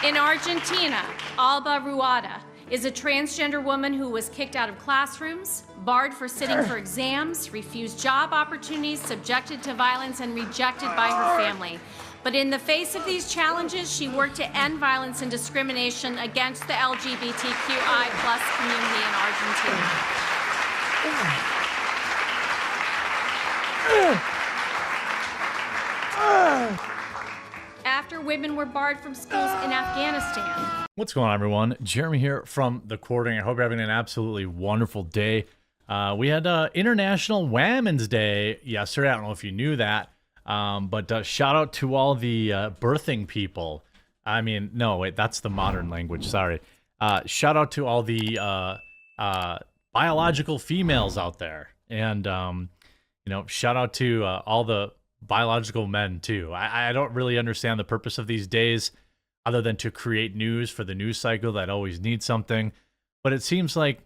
In Argentina, Alba Ruada is a transgender woman who was kicked out of classrooms, barred for sitting for exams, refused job opportunities, subjected to violence, and rejected by her family. But in the face of these challenges, she worked to end violence and discrimination against the LGBTQI plus community in Argentina. After women were barred from schools in Afghanistan. What's going on, everyone? Jeremy here from The Quartering. I hope you're having an absolutely wonderful day. We had International Women's Day yesterday. I don't know if you knew that, but shout out to all the birthing people. I mean, no, wait, that's the modern language. Sorry. Shout out to all the biological females out there. And, shout out to all the biological men, too. I don't really understand the purpose of these days other than to create news for the news cycle that always needs something. But it seems like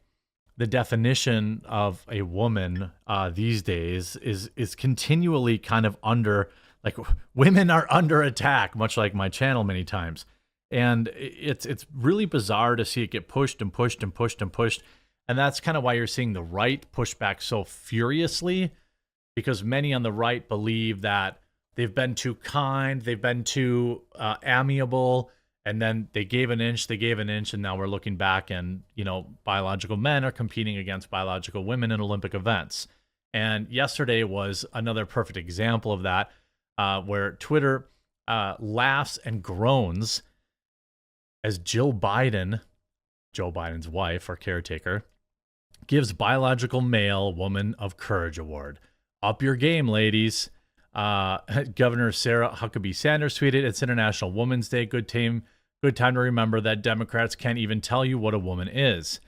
the definition of a woman these days is continually kind of under, like, women are under attack, much like my channel many times. And it's really bizarre to see it get pushed and pushed and pushed and pushed. And that's kind of why you're seeing the right push back so furiously, because many on the right believe that they've been too kind, they've been too amiable, and then they gave an inch, and now we're looking back and, biological men are competing against biological women in Olympic events. And yesterday was another perfect example of that, where Twitter laughs and groans as Jill Biden, Joe Biden's wife or caretaker, gives biological male Woman of Courage Award. Up your game, ladies. Governor Sarah Huckabee Sanders tweeted, "It's International Women's Day. Good time to remember that Democrats can't even tell you what a woman is."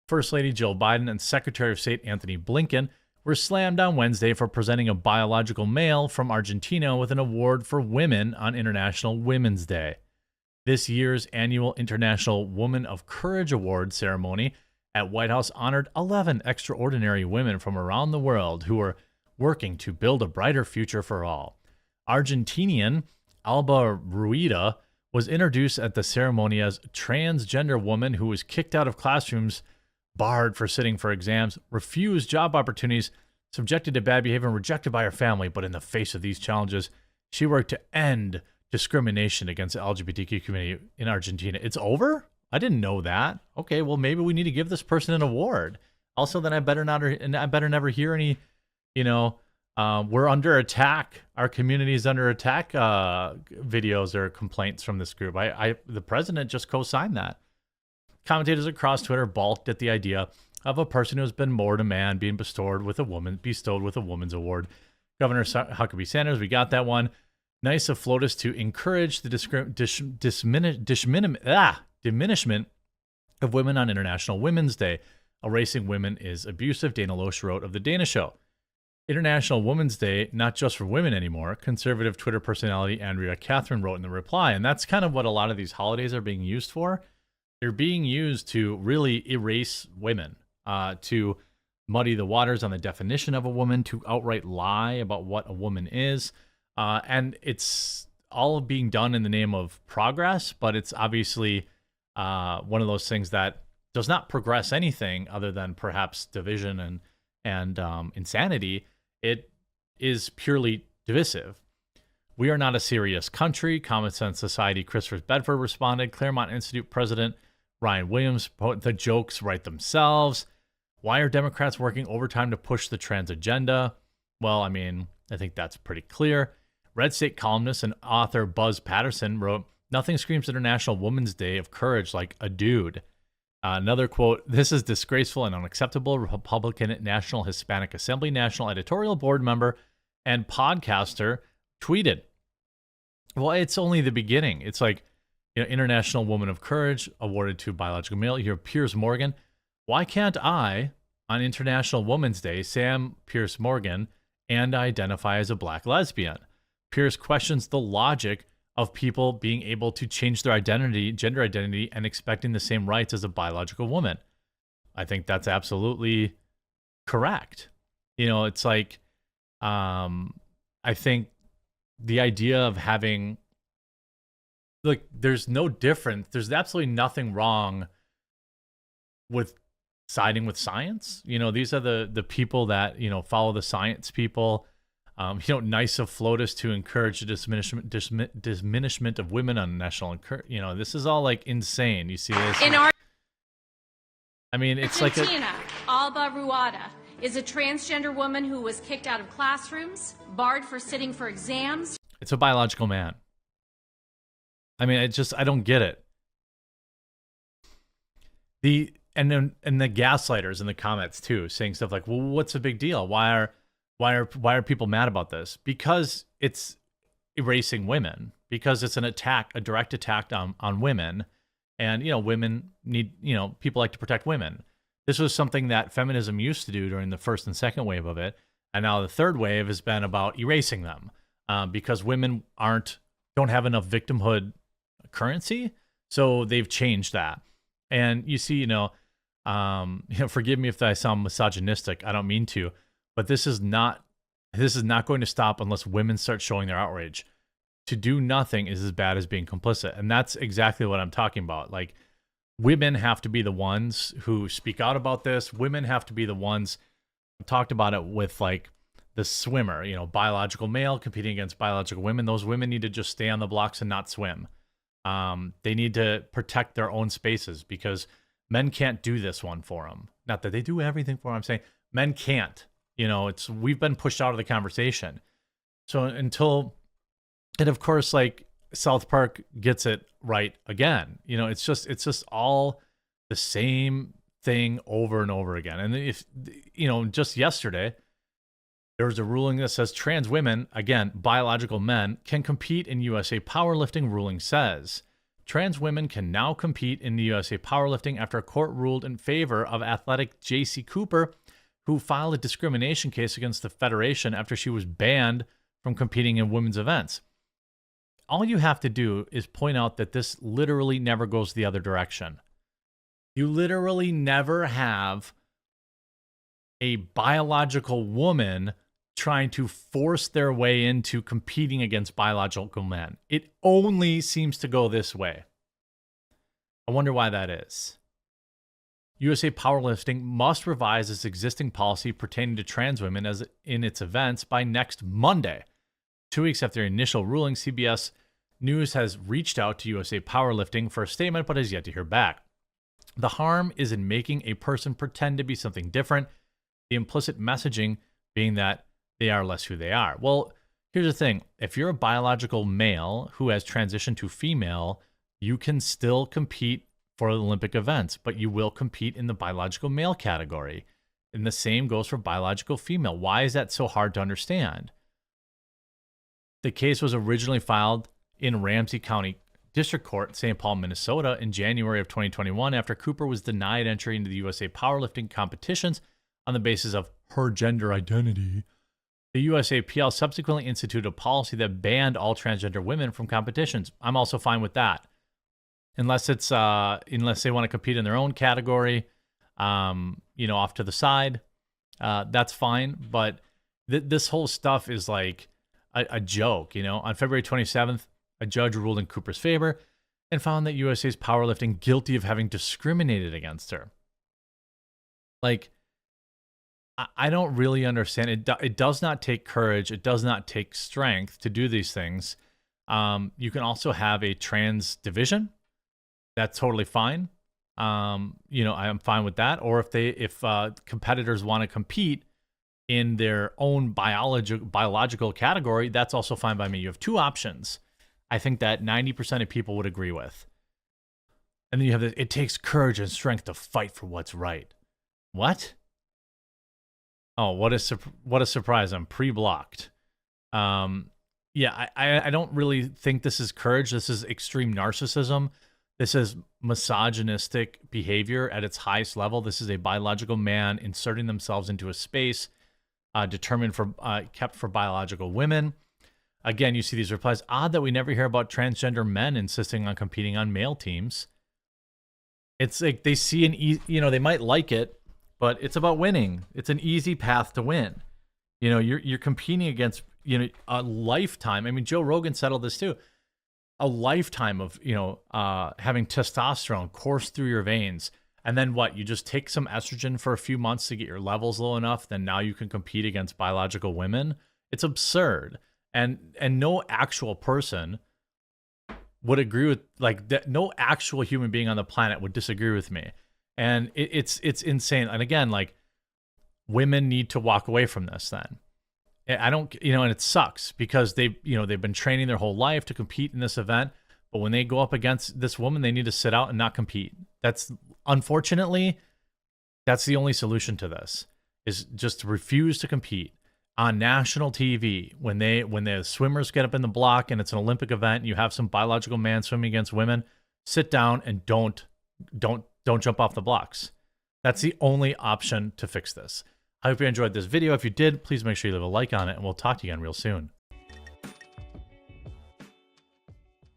First Lady Jill Biden and Secretary of State Anthony Blinken were slammed on Wednesday for presenting a biological male from Argentina with an award for women on International Women's Day. This year's annual International Woman of Courage Award ceremony at White House honored 11 extraordinary women from around the world who were working to build a brighter future for all. Argentinian Alba Rueda was introduced at the ceremony as a transgender woman who was kicked out of classrooms, barred for sitting for exams, refused job opportunities, subjected to bad behavior, and rejected by her family. But in the face of these challenges, she worked to end discrimination against the LGBTQ community in Argentina. It's over? I didn't know that. Okay, well, maybe we need to give this person an award. Also, then I better never hear any we're under attack. Our community is under attack. Videos or complaints from this group. The president just co-signed that. Commentators across Twitter balked at the idea of a person who has been more to man being bestowed with a woman's award. Governor Huckabee Sanders, we got that one. Nice of FLOTUS to encourage the diminishment of women on International Women's Day. Erasing women is abusive, Dana Loesch wrote of the Dana Show. International Women's Day, not just for women anymore, conservative Twitter personality Andrea Catherine wrote in the reply. And that's kind of what a lot of these holidays are being used for. They're being used to really erase women, to muddy the waters on the definition of a woman, to outright lie about what a woman is. And it's all being done in the name of progress, but it's obviously one of those things that does not progress anything other than perhaps division and insanity. It is purely divisive. We are not a serious country. Common Sense Society Christopher Bedford responded. Claremont Institute President Ryan Williams, the jokes write themselves. Why are Democrats working overtime to push the trans agenda? Well, I mean, I think that's pretty clear. Red State columnist and author Buzz Patterson wrote, "Nothing screams International Women's Day of courage like a dude." Another quote, "This is disgraceful and unacceptable." Republican National Hispanic Assembly National Editorial Board member and podcaster tweeted. Well, it's only the beginning. It's like, International Woman of Courage awarded to biological male. You hear Piers Morgan. Why can't I, on International Women's Day, Sam Pierce Morgan, and identify as a black lesbian? Pierce questions the logic of people being able to change their identity, gender identity, and expecting the same rights as a biological woman. I think that's absolutely correct. It's like, I think the idea of having like there's no difference. There's absolutely nothing wrong with siding with science. These are the people that follow the science people. Nice of FLOTUS to encourage the diminishment of women on national. This is all like insane. You see this? It's like Argentina, Alba Ruada is a transgender woman who was kicked out of classrooms, barred for sitting for exams. It's a biological man. I don't get it. And the gaslighters in the comments too, saying stuff like, "Well, what's the big deal? Why are people mad about this?" Because it's erasing women. Because it's a direct attack on women, and women need people like to protect women. This was something that feminism used to do during the first and second wave of it, and now the third wave has been about erasing them because women don't have enough victimhood currency, so they've changed that. And you see, forgive me if I sound misogynistic. I don't mean to, but this is not going to stop unless women start showing their outrage. To do nothing is as bad as being complicit, and that's exactly what I'm talking about. Like, women have to be the ones who speak out about this. Women have to be the ones. I talked about it with like the swimmer, biological male competing against biological women. Those women need to just stay on the blocks and not swim. They need to protect their own spaces because men can't do this one for them. Not that they do everything for them. I'm saying men can't. We've been pushed out of the conversation. So and of course, like South Park gets it right again. It's just all the same thing over and over again. And if just yesterday, there was a ruling that says trans women, again, biological men, can compete in USA powerlifting. Ruling says trans women can now compete in the USA powerlifting after a court ruled in favor of athletic J.C. Cooper, who filed a discrimination case against the federation after she was banned from competing in women's events. All you have to do is point out that this literally never goes the other direction. You literally never have a biological woman trying to force their way into competing against biological men. It only seems to go this way. I wonder why that is. USA Powerlifting must revise its existing policy pertaining to trans women as in its events by next Monday. 2 weeks after their initial ruling, CBS News has reached out to USA Powerlifting for a statement but has yet to hear back. The harm is in making a person pretend to be something different, the implicit messaging being that they are less who they are. Well, here's the thing. If you're a biological male who has transitioned to female, you can still compete for Olympic events, but you will compete in the biological male category. And the same goes for biological female. Why is that so hard to understand? The case was originally filed in Ramsey County District Court, St. Paul, Minnesota, in January of 2021 after Cooper was denied entry into the USA powerlifting competitions on the basis of her gender identity. The USAPL subsequently instituted a policy that banned all transgender women from competitions. I'm also fine with that. Unless they want to compete in their own category, off to the side, that's fine. But this whole stuff is like a joke. On February 27th, a judge ruled in Cooper's favor and found that USA's powerlifting guilty of having discriminated against her. Like, I don't really understand. It does not take courage. It does not take strength to do these things. You can also have a trans division. That's totally fine. I'm fine with that. Or if competitors want to compete in their own biological category, that's also fine by me. You have two options. I think that 90% of people would agree with. And then you have this, it takes courage and strength to fight for what's right. What? Oh, what a surprise. I'm pre-blocked. I don't really think this is courage. This is extreme narcissism. This is misogynistic behavior at its highest level. This is a biological man inserting themselves into a space kept for biological women. Again, you see these replies. Odd that we never hear about transgender men insisting on competing on male teams. It's like they see they might like it, but it's about winning. It's an easy path to win. You're competing against a lifetime. I mean, Joe Rogan settled this too. a lifetime of, having testosterone course through your veins. And then what? You just take some estrogen for a few months to get your levels low enough. Then now you can compete against biological women. It's absurd. And no actual person would agree with, like, that. No actual human being on the planet would disagree with me. And it's insane. And again, like, women need to walk away from this then. I don't, and it sucks because they've been training their whole life to compete in this event. But when they go up against this woman, they need to sit out and not compete. Unfortunately, that's the only solution to this, is just to refuse to compete on national TV. When the swimmers get up in the block and it's an Olympic event, and you have some biological man swimming against women, sit down and don't jump off the blocks. That's the only option to fix this. I hope you enjoyed this video. If you did, please make sure you leave a like on it, and we'll talk to you again real soon.